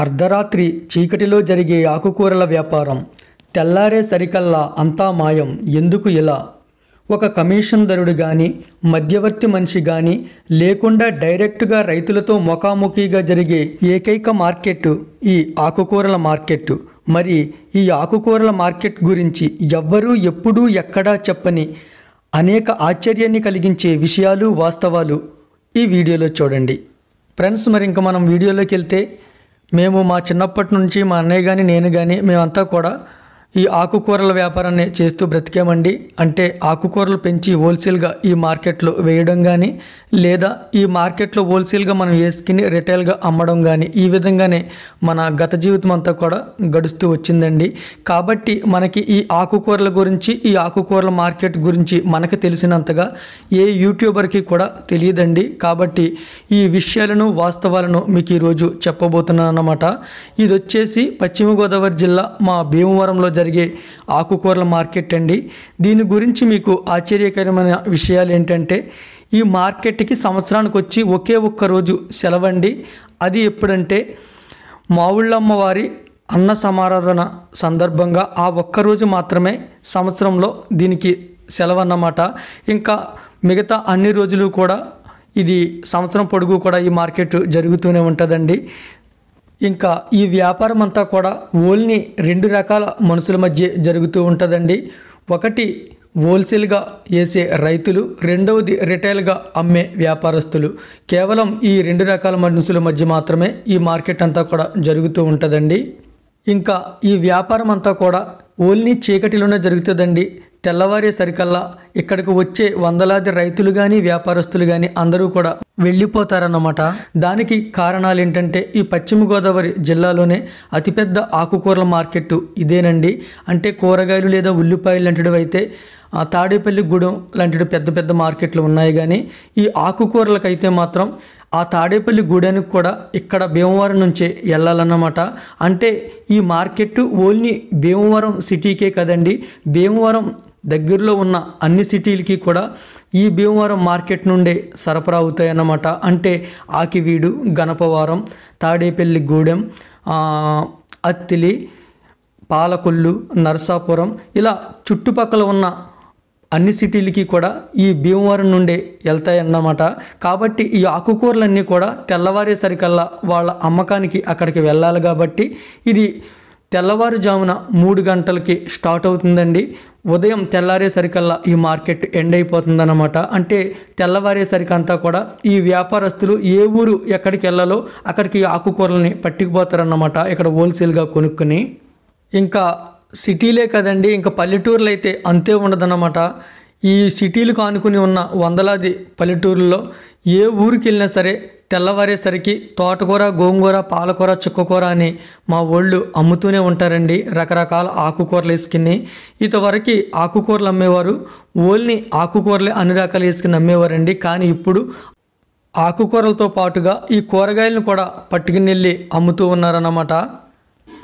అర్ధరాత్రి చీకటిలో జరిగే ఆకుకూరల వ్యాపారం తెల్లారే సరికల్లా అంతా మాయం. ఎందుకు ఇలా? ఒక కమిషన్దారుడు కానీ మధ్యవర్తి మనిషి కానీ లేకుండా డైరెక్ట్గా రైతులతో ముఖాముఖిగా జరిగే ఏకైక మార్కెట్ ఈ ఆకుకూరల మార్కెట్. మరి ఈ ఆకుకూరల మార్కెట్ గురించి ఎవ్వరూ ఎప్పుడూ ఎక్కడా చెప్పని అనేక ఆశ్చర్యాన్ని కలిగించే విషయాలు, వాస్తవాలు ఈ వీడియోలో చూడండి ఫ్రెండ్స్. మరి ఇంకా మనం వీడియోలోకి వెళ్తే, మేము మా చిన్నప్పటి నుంచి మా అన్నయ్య కానీ నేను కానీ మేమంతా కూడా ఈ ఆకుకూరల వ్యాపారాన్ని చేస్తూ బ్రతికామండి. అంటే ఆకుకూరలు పెంచి హోల్సేల్గా ఈ మార్కెట్లో వేయడం కానీ, లేదా ఈ మార్కెట్లో హోల్సేల్గా మనం వేసుకుని రిటైల్గా అమ్మడం కానీ, ఈ విధంగానే మన గత జీవితం అంతా కూడా గడుస్తూ వచ్చిందండి. కాబట్టి మనకి ఈ ఆకుకూరల గురించి, ఈ ఆకుకూరల మార్కెట్ గురించి మనకు తెలిసినంతగా ఏ యూట్యూబర్కి కూడా తెలియదండి. కాబట్టి ఈ విషయాలను, వాస్తవాలను మీకు ఈరోజు చెప్పబోతున్నాను అన్నమాట. ఇది వచ్చేసి పశ్చిమ గోదావరి జిల్లా మా భీమవరంలో జరిగే ఆకుకూరల మార్కెట్ అండి. దీని గురించి మీకు ఆశ్చర్యకరమైన విషయాలు ఏంటంటే, ఈ మార్కెట్కి సంవత్సరానికి వచ్చి ఒకే ఒక్క రోజు సెలవండి. అది ఎప్పుడంటే మావుళ్ళమ్మ వారి అన్న సమారాధన సందర్భంగా ఆ ఒక్కరోజు మాత్రమే సంవత్సరంలో దీనికి సెలవు అన్నమాట. ఇంకా మిగతా అన్ని రోజులు కూడా ఇది సంవత్సరం పొడుగు కూడా ఈ మార్కెట్ జరుగుతూనే ఉంటుందండి. ఇంకా ఈ వ్యాపారం అంతా కూడా ఓన్లీ రెండు రకాల మనుషుల మధ్య జరుగుతూ ఉంటుందండి. ఒకటి హోల్సేల్గా వేసే రైతులు, రెండవది రిటైల్గా అమ్మే వ్యాపారస్తులు. కేవలం ఈ రెండు రకాల మనుషుల మధ్య మాత్రమే ఈ మార్కెట్ అంతా కూడా జరుగుతూ ఉంటుందండి. ఇంకా ఈ వ్యాపారం అంతా కూడా ఓన్లీ చీకటిలోనే జరుగుతుందండి. తెల్లవారే సరికల్లా ఇక్కడికి వచ్చే వందలాది రైతులు కానీ, వ్యాపారస్తులు కానీ అందరూ కూడా వెళ్ళిపోతారన్నమాట. దానికి కారణాలు ఏంటంటే, ఈ పశ్చిమ గోదావరి జిల్లాలోనే అతిపెద్ద ఆకుకూరల మార్కెట్ ఇదేనండి. అంటే కూరగాయలు లేదా ఉల్లిపాయలు లాంటివి అయితే తాడేపల్లి గూడెం లాంటి పెద్ద పెద్ద మార్కెట్లు ఉన్నాయి. కానీ ఈ ఆకుకూరలకైతే మాత్రం ఆ తాడేపల్లి గూడెనికి కూడా ఇక్కడ భీమవరం నుంచే వెళ్ళాలన్నమాట. అంటే ఈ మార్కెట్ ఓన్లీ భీమవరం సిటీకే కదండి, భీమవరం దగ్గరలో ఉన్న అన్ని సిటీలకి కూడా ఈ భీమవరం మార్కెట్ నుండే సరఫరా అవుతాయి అన్నమాట. అంటే ఆకివీడు, గణపవరం, తాడేపల్లి గూడెం, అత్తిలి, పాలకొల్లు, నరసాపురం ఇలా చుట్టుపక్కల ఉన్న అన్ని సిటీలకి కూడా ఈ భీమవరం నుండే వెళ్తాయి అన్నమాట. కాబట్టి ఈ ఆకుకూరలన్నీ కూడా తెల్లవారేసరికల్లా వాళ్ళ అమ్మకానికి అక్కడికి వెళ్ళాలి. కాబట్టి ఇది తెల్లవారుజామున 3 గంటలకి స్టార్ట్ అవుతుందండి. ఉదయం తెల్లారేసరికల్లా ఈ మార్కెట్ ఎండ్ అయిపోతుందన్నమాట. అంటే తెల్లవారేసరికి అంతా కూడా ఈ వ్యాపారస్తులు ఏ ఊరు ఎక్కడికి వెళ్ళాలో అక్కడికి ఆకుకూరలని పట్టుకుపోతారన్నమాట, ఇక్కడ హోల్సేల్గా కొనుక్కుని. ఇంకా సిటీలే కదండి, ఇంకా పల్లెటూర్లు అయితే అంతే ఉండదన్నమాట. ఈ సిటీలకు ఆనుకుని ఉన్న వందలాది పల్లెటూరుల్లో ఏ ఊరికి వెళ్ళినా సరే తెల్లవారేసరికి తోటకూర, గోంగూర, పాలకూర, చుక్కకూర అని మా వాళ్ళు అమ్ముతూనే ఉంటారండి. రకరకాల ఆకుకూరలు వేసుకుని. ఇంతవరకు ఆకుకూరలు అమ్మేవారు ఓన్లీ ఆకుకూరలే అన్ని రకాలు వేసుకుని అమ్మేవారండి. కానీ ఇప్పుడు ఆకుకూరలతో పాటుగా ఈ కూరగాయలను కూడా పట్టుకుని వెళ్ళి అమ్ముతూ ఉన్నారన్నమాట.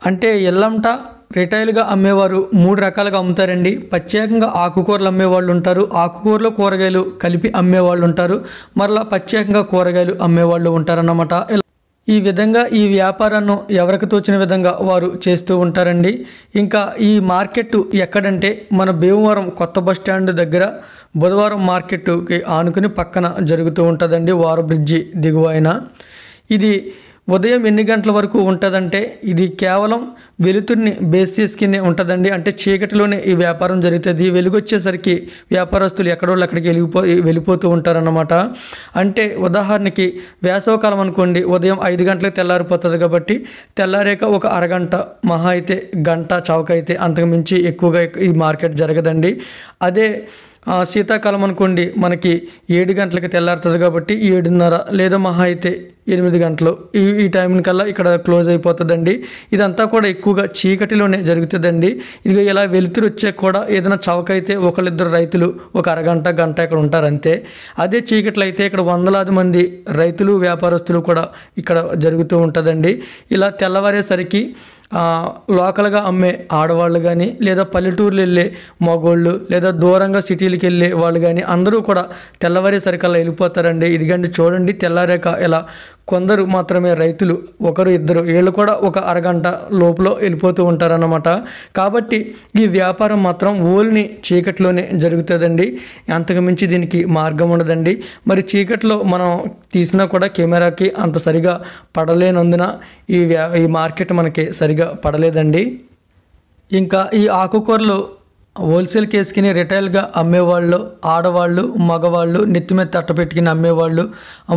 అంటే ఎల్లంట రిటైల్గా అమ్మేవారు 3 రకాలుగా అమ్ముతారండి. ప్రత్యేకంగా ఆకుకూరలు అమ్మేవాళ్ళు ఉంటారు, ఆకుకూరలు కూరగాయలు కలిపి అమ్మేవాళ్ళు ఉంటారు, మరలా ప్రత్యేకంగా కూరగాయలు అమ్మేవాళ్ళు ఉంటారన్నమాట. ఈ విధంగా ఈ వ్యాపారాన్ని ఎవరికి తోచిన విధంగా వారు చేస్తూ ఉంటారండి. ఇంకా ఈ మార్కెట్ ఎక్కడంటే మన భీమవరం కొత్త బస్ స్టాండ్ దగ్గర బుధవారం మార్కెట్కి ఆనుకుని పక్కన జరుగుతూ ఉంటుందండి, వార బ్రిడ్జి దిగువైన. ఇది ఉదయం ఎన్ని గంటల వరకు ఉంటుందంటే, ఇది కేవలం వెలుతురిని బేస్ చేసుకునే ఉంటుందండి. అంటే చీకటిలోనే ఈ వ్యాపారం జరుగుతుంది. వెలుగొచ్చేసరికి వ్యాపారస్తులు ఎక్కడోళ్ళు అక్కడికి వెళ్ళిపోతూ ఉంటారన్నమాట. అంటే ఉదాహరణకి వేసవకాలం అనుకోండి, ఉదయం 5 గంటలకు తెల్లారిపోతుంది. కాబట్టి తెల్లారేక ఒక అరగంట, మహా అయితే గంట చౌకైతే, అంతకు మించి ఎక్కువగా ఈ మార్కెట్ జరగదండి. అదే శీతాకాలం అనుకోండి, మనకి 7 గంటలకి తెల్లారుతుంది. కాబట్టి 7:30 లేదా మహా అయితే 8 గంటలు ఈ టైం కల్లా ఇక్కడ క్లోజ్ అయిపోతుందండి. ఇదంతా కూడా ఎక్కువగా చీకటిలోనే జరుగుతుందండి. ఇది ఇలా వెలుతురు వచ్చే కూడా ఏదైనా చౌకైతే ఒకళ్ళిద్దరు రైతులు ఒక అరగంట, గంట ఇక్కడ ఉంటారు అంతే. అదే చీకట్లో అయితే ఇక్కడ వందలాది మంది రైతులు, వ్యాపారస్తులు కూడా ఇక్కడ జరుగుతూ ఉంటుందండి. ఇలా తెల్లవారేసరికి లోకల్గా అమ్మే ఆడవాళ్ళు కానీ లేదా పల్లెటూర్లు వెళ్ళే మగోళ్ళు లేదా దూరంగా సిటీలకు వెళ్ళే వాళ్ళు కానీ అందరూ కూడా తెల్లవారేసరికల్లా వెళ్ళిపోతారండి. ఇదిగండి చూడండి, తెల్లారాక ఇలా కొందరు మాత్రమే రైతులు, ఒకరు ఇద్దరు, వీళ్ళు కూడా ఒక అరగంట లోపల వెళ్ళిపోతూ ఉంటారన్నమాట. కాబట్టి ఈ వ్యాపారం మాత్రం ఓన్లీ చీకట్లోనే జరుగుతుందండి. అంతకు మించి దీనికి మార్గం ఉండదండి. మరి చీకట్లో మనం తీసినా కూడా కెమెరాకి అంత సరిగా పడలేనందున ఈ మార్కెట్ మనకి సరిగా పడలేదండి. ఇంకా ఈ ఆకుకూరలు హోల్సేల్ కేసుకుని రిటైల్గా అమ్మేవాళ్ళు, ఆడవాళ్ళు, మగవాళ్ళు, నెత్తి మీద తట్ట పెట్టుకుని అమ్మేవాళ్ళు,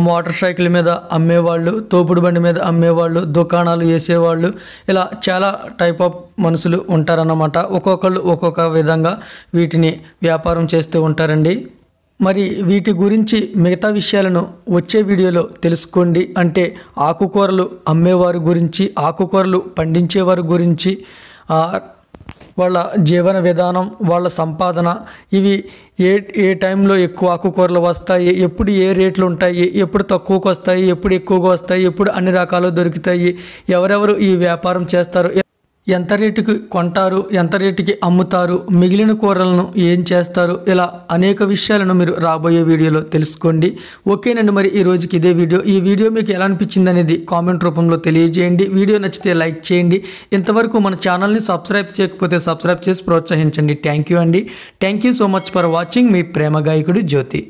మోటార్ సైకిల్ మీద అమ్మేవాళ్ళు, తోపుడు బండి మీద అమ్మేవాళ్ళు, దుకాణాలు వేసేవాళ్ళు, ఇలా చాలా టైప్ ఆఫ్ మనుషులు ఉంటారన్నమాట. ఒక్కొక్కళ్ళు ఒక్కొక్క విధంగా వీటిని వ్యాపారం చేస్తూ ఉంటారండి. మరి వీటి గురించి మిగతా విషయాలను వచ్చే వీడియోలో తెలుసుకోండి. అంటే ఆకుకూరలు అమ్మేవారి గురించి, ఆకుకూరలు పండించేవారి గురించి, వాళ్ళ జీవన విధానం, వాళ్ళ సంపాదన, ఇవి ఏ టైంలో ఎక్కువ ఆకుకూరలు వస్తాయి, ఎప్పుడు ఏ రేట్లు ఉంటాయి, ఎప్పుడు తక్కువకు వస్తాయి, ఎప్పుడు ఎక్కువగా వస్తాయి, ఎప్పుడు అన్ని రకాలు దొరుకుతాయి, ఎవరెవరు ఈ వ్యాపారం చేస్తారు, ఎంత రేటుకి కొంటారు, ఎంత రేటుకి అమ్ముతారు, మిగిలిన కూరలను ఏం చేస్తారు, ఇలా అనేక విషయాలను మీరు రాబోయే వీడియోలో తెలుసుకోండి. ఓకేనండి, మరి ఈ రోజుకి ఇదే వీడియో. ఈ వీడియో మీకు ఎలా అనిపించింది అనేది కామెంట్ రూపంలో తెలియజేయండి. వీడియో నచ్చితే లైక్ చేయండి. ఇంతవరకు మన ఛానల్ని సబ్స్క్రైబ్ చేయకపోతే సబ్స్క్రైబ్ చేసి ప్రోత్సహించండి. థ్యాంక్ యూ అండి. Thank you so much for watching. మీ ప్రేమ గాయకుడు జ్యోతి.